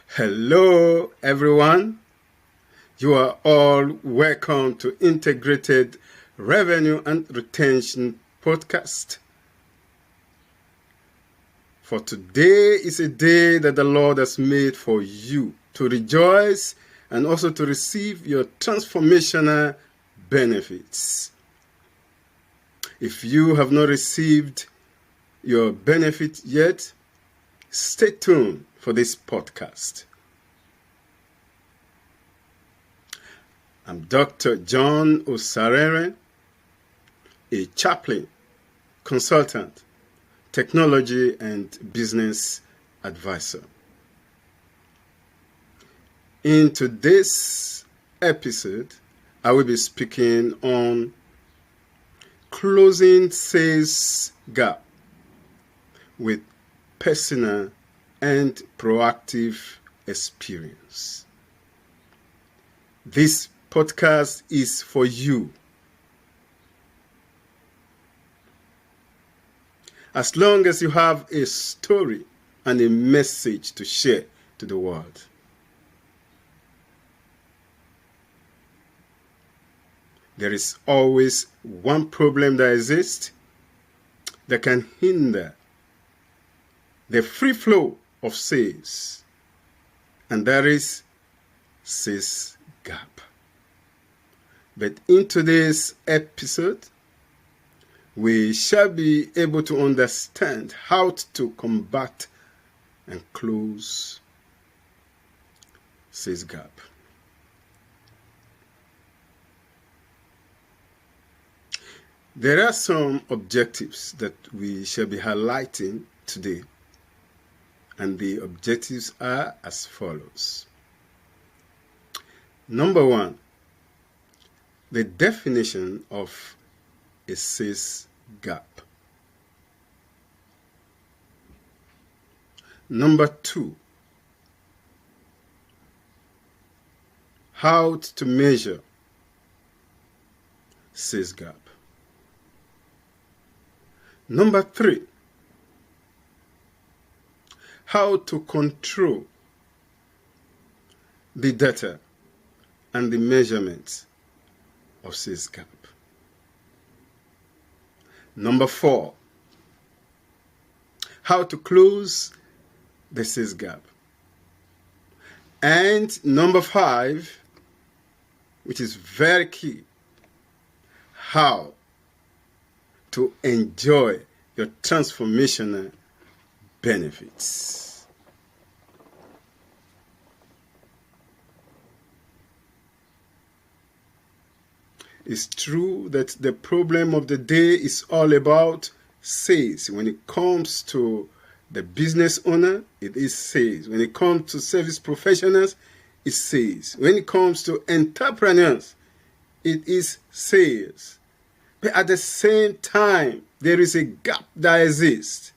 Hello, everyone. You are all welcome to Integrated Revenue and Retention Podcast. For today is a day that the Lord has made for you to rejoice and also to receive your transformational benefits. If you have not received your benefit yet, stay tuned for this podcast. I'm Dr. John Osarere, a chaplain, consultant, technology and business advisor. In today's episode, I will be speaking on closing sales gap with personal and proactive experience. This podcast is for you. As long as you have a story and a message to share to the world. There is always one problem that exists that can hinder the free flow of sales, and that is sales gap. But in today's episode, we shall be able to understand how to combat and close sales gap. There are some objectives that we shall be highlighting today, and the objectives are as follows. Number one, the definition of a sales gap. Number two, how to measure sales gap. Number three, how to control the data and the measurement of sales gap. Number four, how to close the sales gap. And number five, which is very key, how to enjoy your transformational benefits. It's true that the problem of the day is all about sales. When it comes to the business owner, it is sales. When it comes to service professionals, it's sales. When it comes to entrepreneurs, it is sales. But at the same time, there is a gap that exists.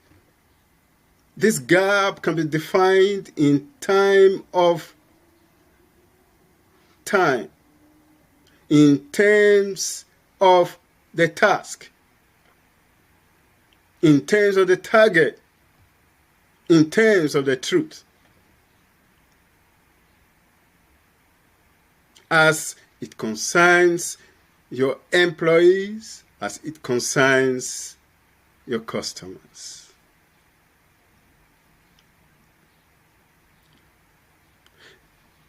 This gap can be defined in time, in terms of the task, in terms of the target, in terms of the truth. As it concerns your employees, as it concerns your customers.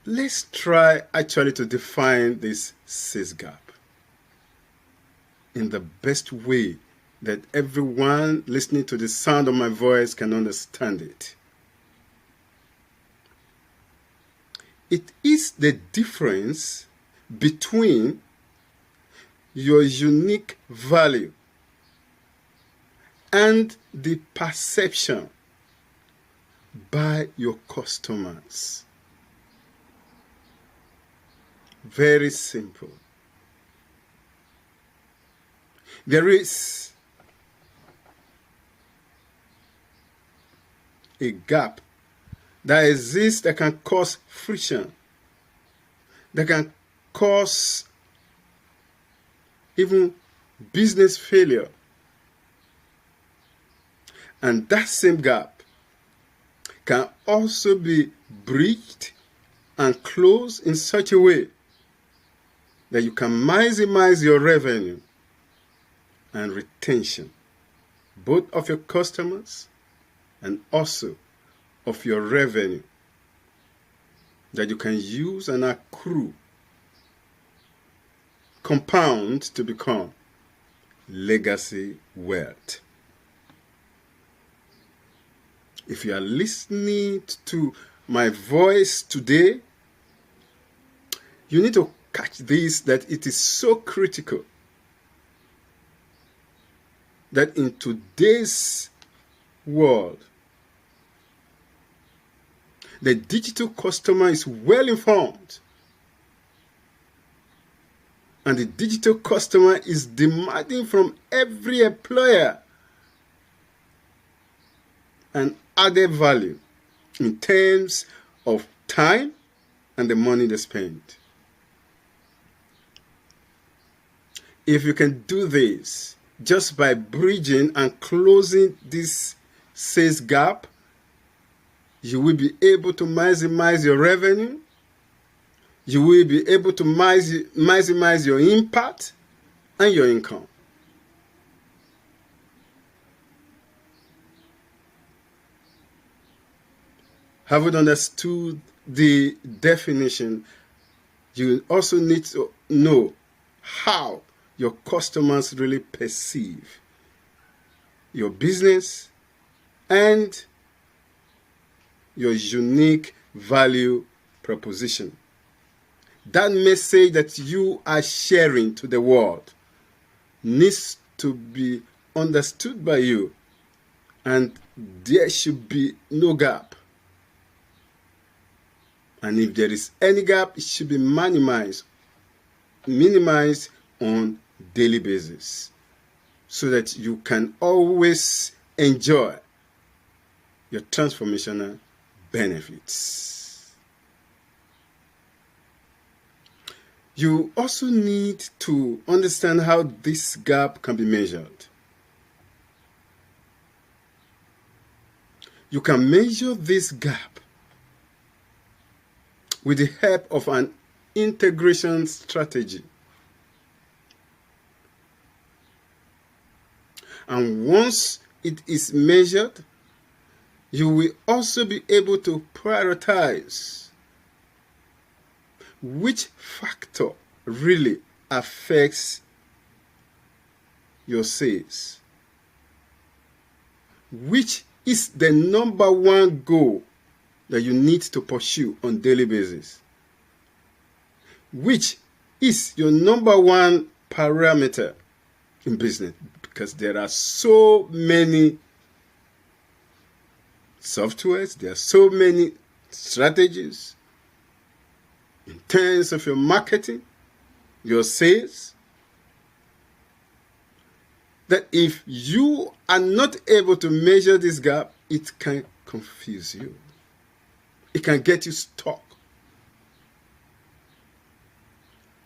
Let's try actually to define this sales gap in the best way that everyone listening to the sound of my voice can understand it. It is the difference between your unique value and the perception by your customers. Very simple. There is a gap that exists that can cause friction, that can cause even business failure. And that same gap can also be bridged and closed in such a way that you can maximize your revenue and retention, both of your customers and also of your revenue, that you can use and accrue, compound to become legacy wealth. If you are listening to my voice today, you need to catch this, that it is so critical that in today's world, the digital customer is well informed, and the digital customer is demanding from every employer an added value in terms of time and the money they spend. If you can do this just by bridging and closing this sales gap, you will be able to maximize your revenue. You will be able to maximize your impact and your income. Having understood the definition, you also need to know how your customers really perceive your business and your unique value proposition. That message that you are sharing to the world needs to be understood by you, and there should be no gap. And if there is any gap, it should be minimized on daily basis, so that you can always enjoy your transformational benefits. You also need to understand how this gap can be measured. You can measure this gap with the help of an integration strategy. And once it is measured, you will also be able to prioritize which factor really affects your sales, which is the number one goal that you need to pursue on daily basis, which is your number one parameter in business, because there are so many softwares, there are so many strategies in terms of your marketing, your sales, that if you are not able to measure this gap, it can confuse you. It can get you stuck.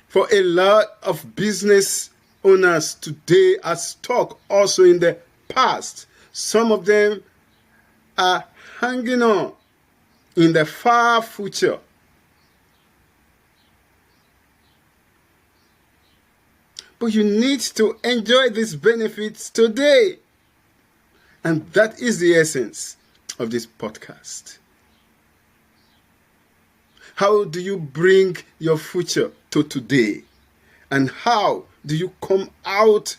For a lot of business owners today are stuck also in the past. Some of them are hanging on in the far future. But you need to enjoy these benefits today. And that is the essence of this podcast. How do you bring your future to today? And how do you come out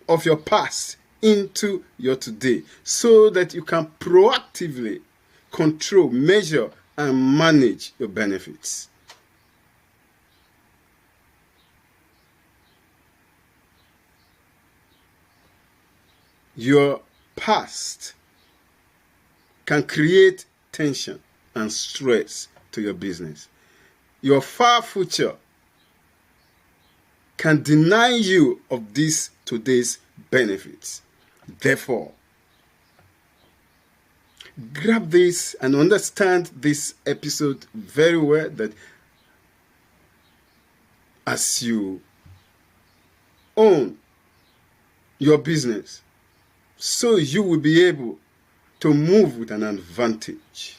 of your past into your today, so that you can proactively control, measure, and manage your benefits? Your past can create tension and stress to your business. Your far future can deny you of these today's benefits. Therefore, grab this and understand this episode very well, that as you own your business, so you will be able to move with an advantage.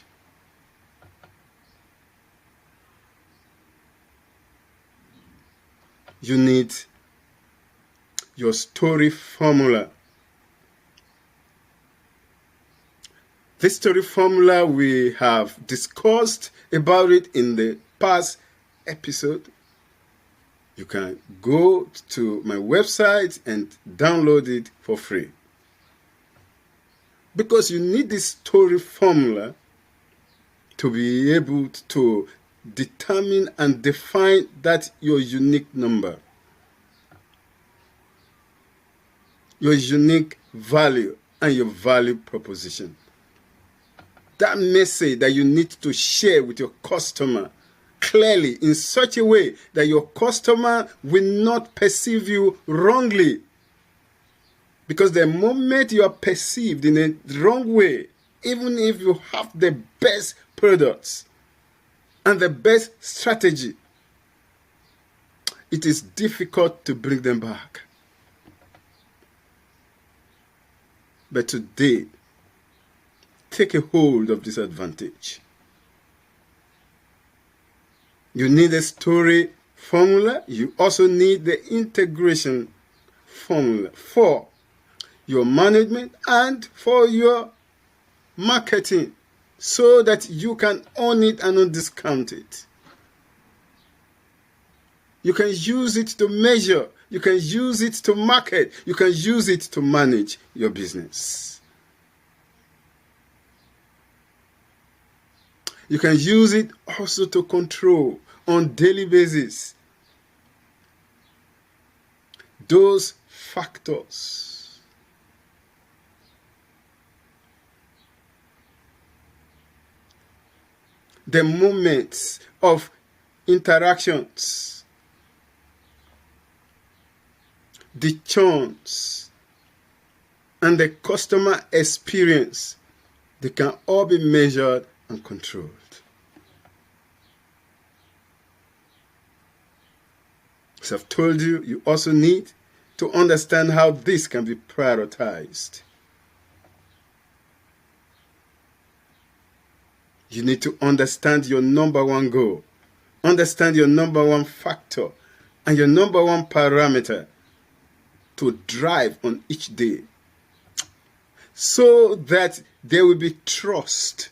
you need your story formula. This story formula, we have discussed about it in the past episode. You can go to my website and download it for free. Because you need this story formula to be able to determine and define that your unique number, your unique value, and your value proposition. That message that you need to share with your customer clearly in such a way that your customer will not perceive you wrongly. Because the moment you are perceived in a wrong way, even if you have the best products and the best strategy, it is difficult to bring them back. But today, take a hold of this advantage. You need a story formula. You also need the integration formula for your management and for your marketing so that you can own it and not discount it. You can use it to measure. You can use it to market. You can use it to manage your business. You can use it also to control on daily basis those factors. The moments of interactions, the chance, and the customer experience, they can all be measured and controlled. As I've told you, you also need to understand how this can be prioritized. You need to understand your number one goal, understand your number one factor, and your number one parameter to drive on each day, so that there will be trust.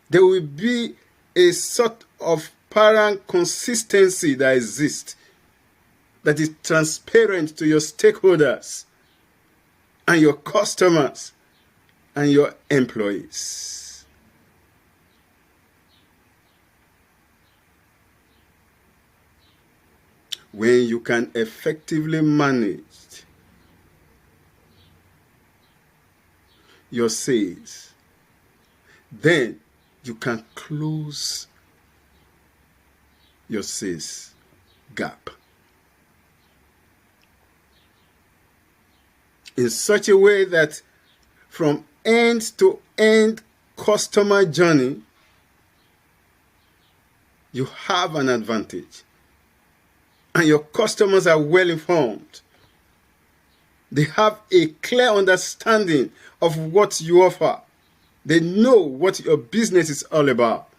There will be a sort of parent consistency that exists, that is transparent to your stakeholders and your customers and your employees. When you can effectively manage your sales, then you can close your sales gap in such a way that from end to end customer journey, you have an advantage. And your customers are well informed. They have a clear understanding of what you offer. They know what your business is all about.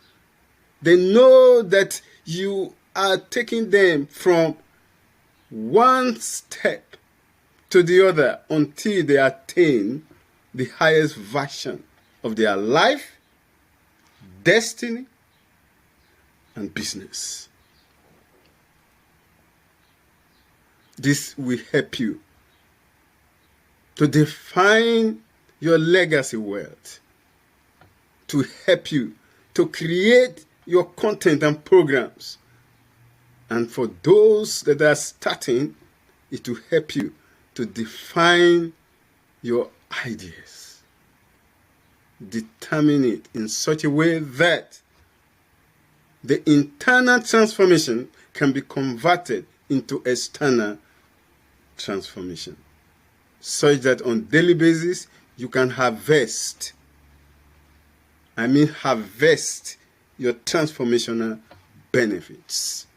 They know that you are taking them from one step to the other until they attain the highest version of their life, destiny, and business. This will help you to define your legacy wealth, to help you to create your content and programs. And for those that are starting, it will help you to define your ideas. Determine it in such a way that the internal transformation can be converted into external transformation, such that on daily basis you can harvest your transformational benefits.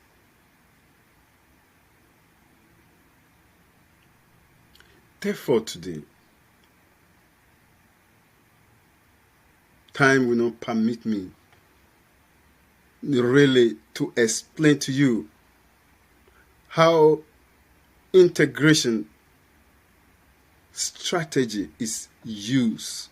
Therefore today, time will not permit me really to explain to you how integration strategy is used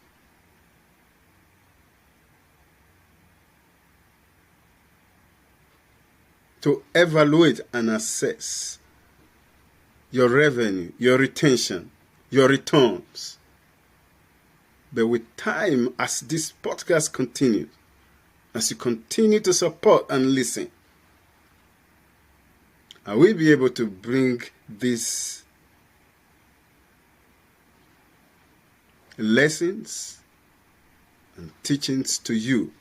to evaluate and assess your revenue, your retention, your returns. But with time, as this podcast continues, as you continue to support and listen, I will be able to bring these lessons and teachings to you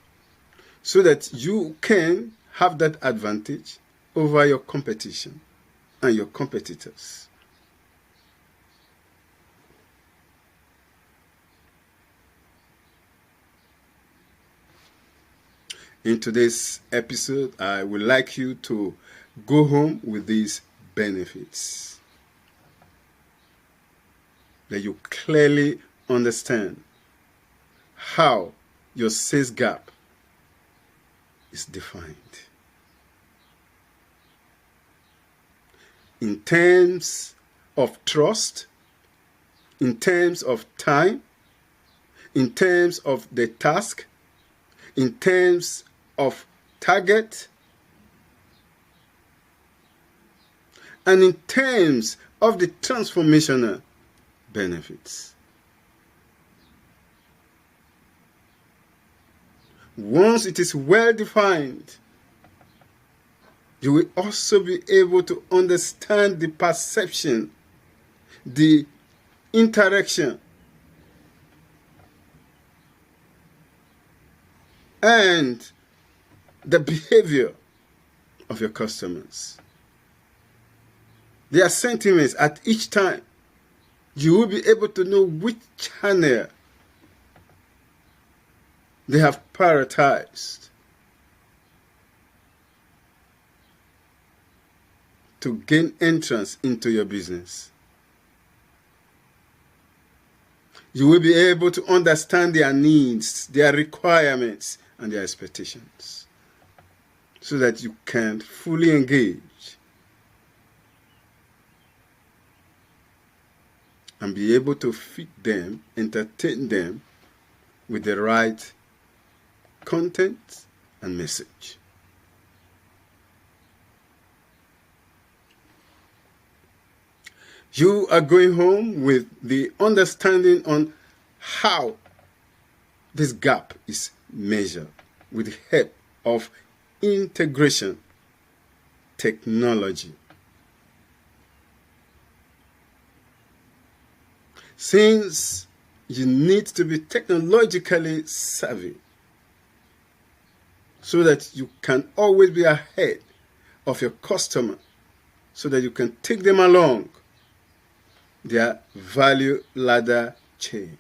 so that you can have that advantage over your competition and your competitors. In today's episode, I would like you to go home with these benefits, that you clearly understand how your sales gap is defined in terms of trust, in terms of time, in terms of the task, in terms of target, and in terms of the transformational benefits. Once it is well defined, you will also be able to understand the perception, the interaction, and the behavior of your customers. Their sentiments at each time. You will be able to know which channel they have prioritized to gain entrance into your business. You will be able to understand their needs, their requirements, and their expectations so that you can fully engage and be able to feed them, entertain them with the right content and message. You are going home with the understanding on how this gap is measured with the help of integration technology. Since you need to be technologically savvy so that you can always be ahead of your customer, so that you can take them along their value ladder chain.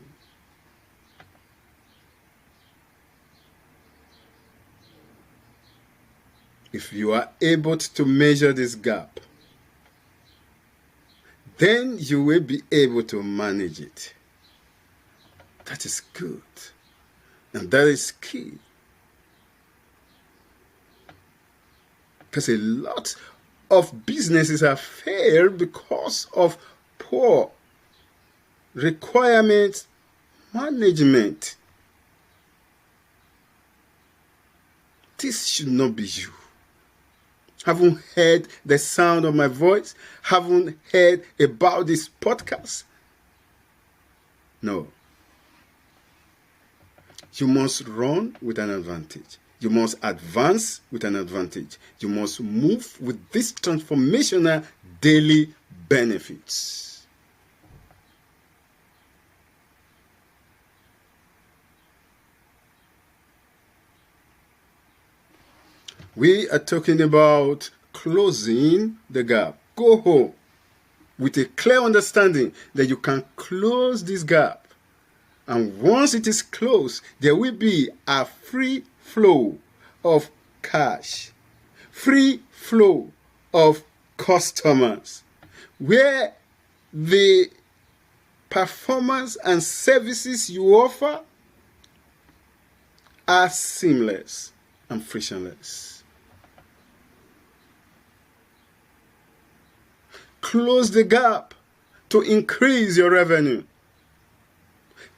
If you are able to measure this gap, then you will be able to manage it. That is good. And that is key. Because a lot of businesses have failed because of poor requirement management. This should not be you. Haven't heard the sound of my voice? Haven't heard about this podcast? No. You must run with an advantage. You must advance with an advantage. You must move with these transformational daily benefits. We are talking about closing the gap. Go home with a clear understanding that you can close this gap. And once it is closed, there will be a free flow of cash, free flow of customers, where the performance and services you offer are seamless and frictionless. Close the gap to increase your revenue.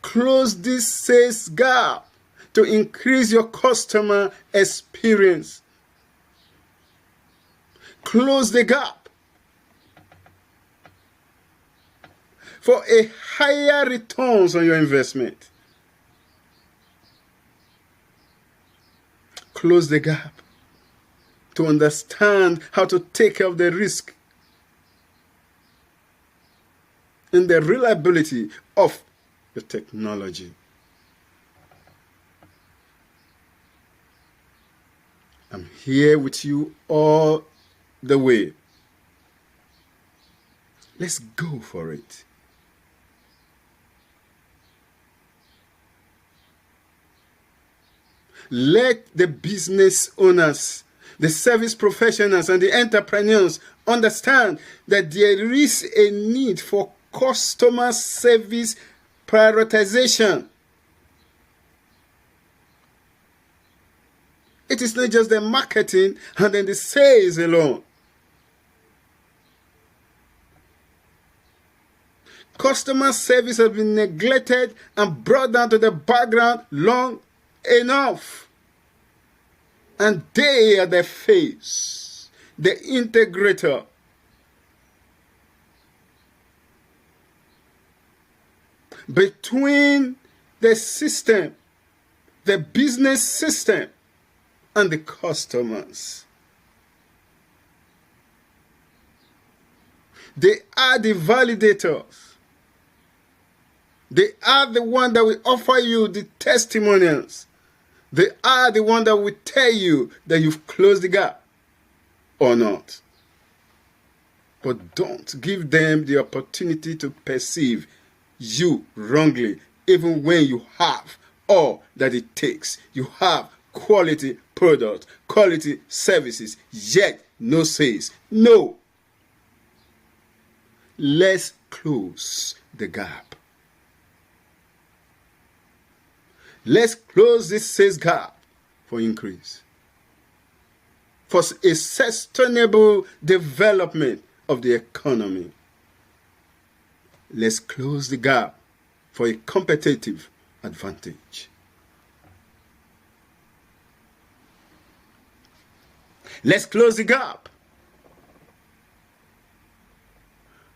Close this sales gap to increase your customer experience. Close the gap for a higher returns on your investment. Close the gap to understand how to take care of the risk and the reliability of the technology. I'm here with you all the way. Let's go for it. Let the business owners, the service professionals, and the entrepreneurs understand that there is a need for customer service prioritization. It is not just the marketing and then the sales alone. Customer service has been neglected and brought down to the background long enough. And they are the face, the integrator. Between the system, the business system, and the customers. They are the validators. They are the one that will offer you the testimonials. They are the one that will tell you that you've closed the gap or not. But don't give them the opportunity to perceive you wrongly, even when you have all that it takes. You have quality products, quality services, yet no sales. No. Let's close the gap. Let's close this sales gap for increase, for a sustainable development of the economy. Let's close the gap for a competitive advantage. Let's close the gap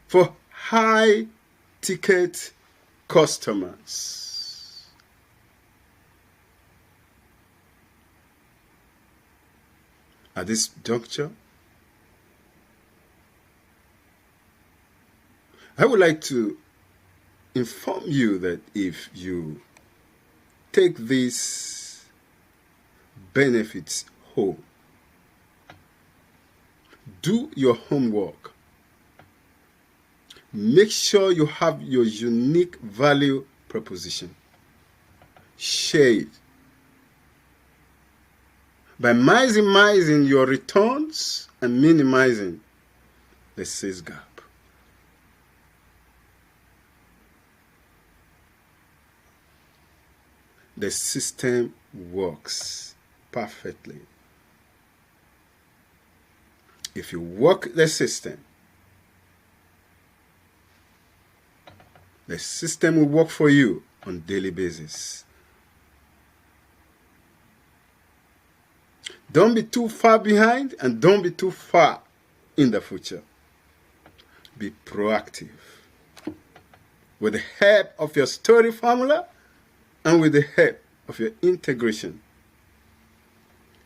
for high-ticket customers. At this juncture, I would like to inform you that if you take these benefits home, do your homework. Make sure you have your unique value proposition. Share it. By maximizing your returns and minimizing the sales gap. The system works perfectly. If you work the system will work for you on a daily basis. Don't be too far behind and don't be too far in the future. Be proactive. With the help of your story formula and with the help of your integration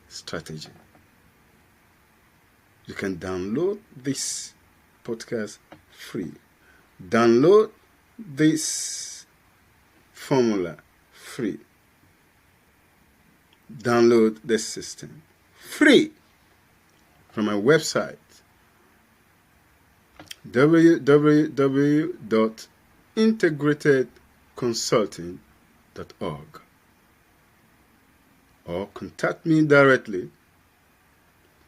strategy. You can download this podcast free. Download this formula free. Download the system free from my website www.integratedconsulting.org or contact me directly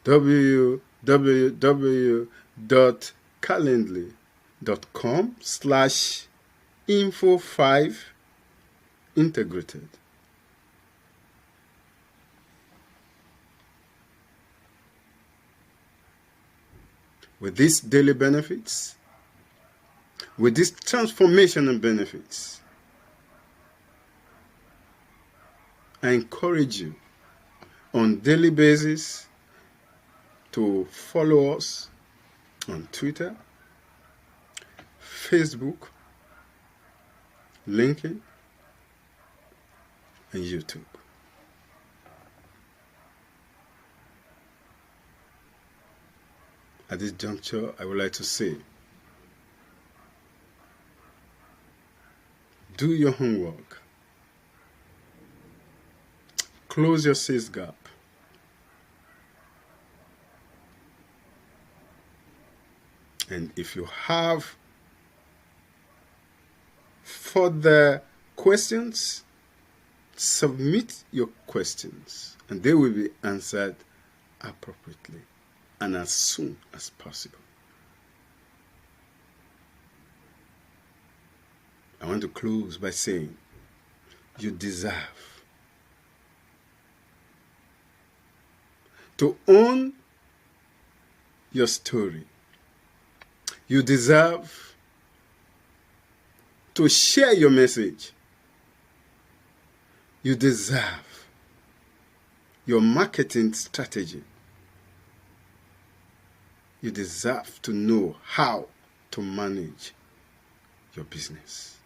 www.calendly.com/info5integrated. with these daily benefits, with these transformational benefits, I encourage you on daily basis to follow us on Twitter, Facebook, LinkedIn, and YouTube. At this juncture, I would like to say, do your homework. Close your sales gap. And if you have further questions, submit your questions and they will be answered appropriately and as soon as possible. I want to close by saying you deserve to own your story. You deserve to share your message. You deserve your marketing strategy. You deserve to know how to manage your business.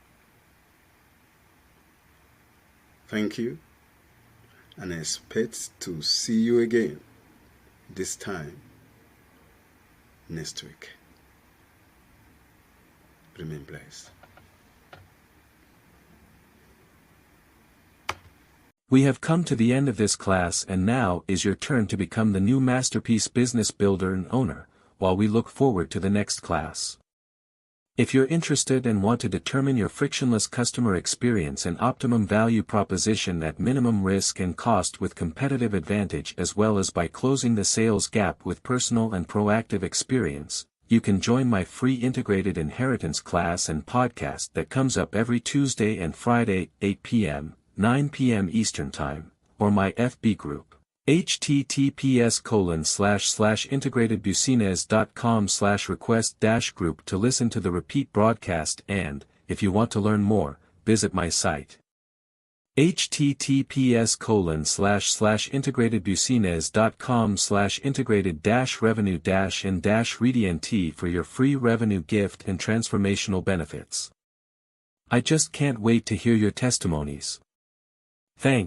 Thank you, and I expect to see you again this time next week. Remain blessed. We have come to the end of this class, and now is your turn to become the new masterpiece business builder and owner, while we look forward to the next class. If you're interested and want to determine your frictionless customer experience and optimum value proposition at minimum risk and cost with competitive advantage, as well as by closing the sales gap with personal and proactive experience, you can join my free integrated inheritance class and podcast that comes up every Tuesday and Friday, 8 p.m., 9 p.m. Eastern Time, or my FB group, https://integratedbusiness.com/request-group to listen to the repeat broadcast, and, if you want to learn more, visit my site. https://integratedbusiness.com/integrated-revenue-and-readient for your free revenue gift and transformational benefits. I just can't wait to hear your testimonies. Thanks.